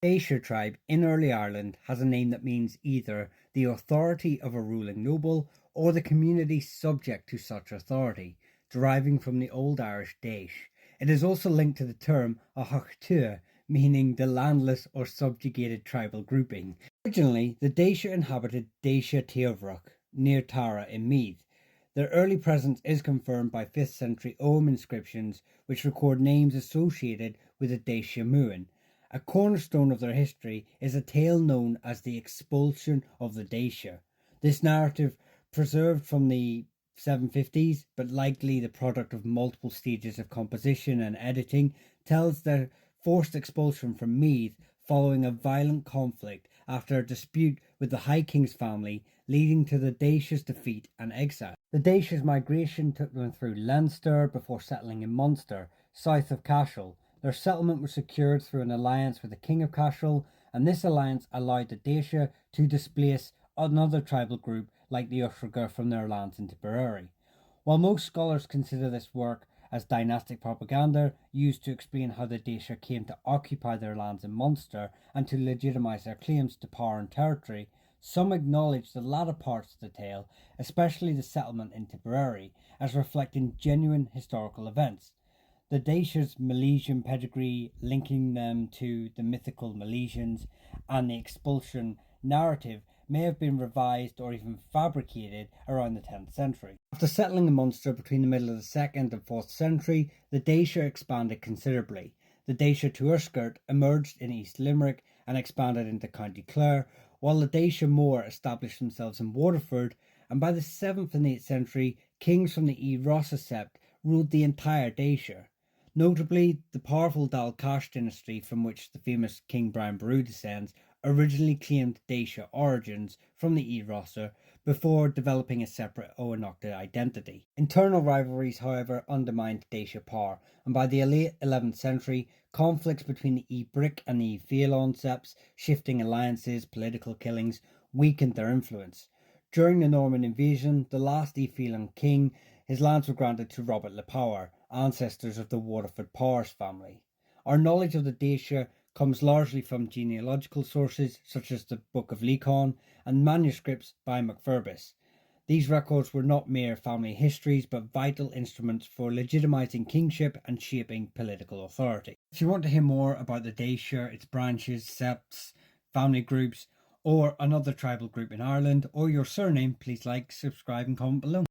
Dacia tribe in early Ireland has a name that means either the authority of a ruling noble or the community subject to such authority, deriving from the Old Irish Daish. It is also linked to the term Ahachtua, meaning the landless or subjugated tribal grouping. Originally, the Dacia inhabited Dacia Teovrach, near Tara in Meath. Their early presence is confirmed by 5th century Ogham inscriptions, which record names associated with the Dacia Muin. A cornerstone of their history is a tale known as the expulsion of the Dacia. This narrative, preserved from the 750s, but likely the product of multiple stages of composition and editing, tells their forced expulsion from Meath following a violent conflict after a dispute with the High King's family, leading to the Dacia's defeat and exile. The Dacia's migration took them through Leinster before settling in Munster, south of Cashel. Their settlement was secured through an alliance with the King of Cashel, and this alliance allowed the Dacia to displace another tribal group like the Uisreacha from their lands in Tipperary. While most scholars consider this work as dynastic propaganda used to explain how the Dacia came to occupy their lands in Munster and to legitimise their claims to power and territory, some acknowledge the latter parts of the tale, especially the settlement in Tipperary, as reflecting genuine historical events. The Dacia's Milesian pedigree, linking them to the mythical Milesians, and the expulsion narrative may have been revised or even fabricated around the 10th century. After settling in Munster between the middle of the 2nd and 4th century, the Dacia expanded considerably. The Dacia Tuairisciart emerged in East Limerick and expanded into County Clare, while the Dacia Mór established themselves in Waterford, and by the 7th and 8th century, kings from the Rossa sept ruled the entire Dacia. Notably, the powerful Dal Cash dynasty, from which the famous King Brian Boru descends, originally claimed Dacia origins from the Rossa before developing a separate Oanocta identity. Internal rivalries, however, undermined Dacia power, and by the late 11th century, conflicts between the Brick and the Féileán septs, shifting alliances, political killings, weakened their influence. During the Norman invasion, the last Féileán king, his lands were granted to Robert le Power, ancestors of the Waterford Powers family. Our knowledge of the Dacia comes largely from genealogical sources such as the Book of Leacon and manuscripts by MacFirbis. These records were not mere family histories but vital instruments for legitimising kingship and shaping political authority. If you want to hear more about the Dacia, its branches, septs, family groups, or another tribal group in Ireland, or your surname, please like, subscribe and comment below.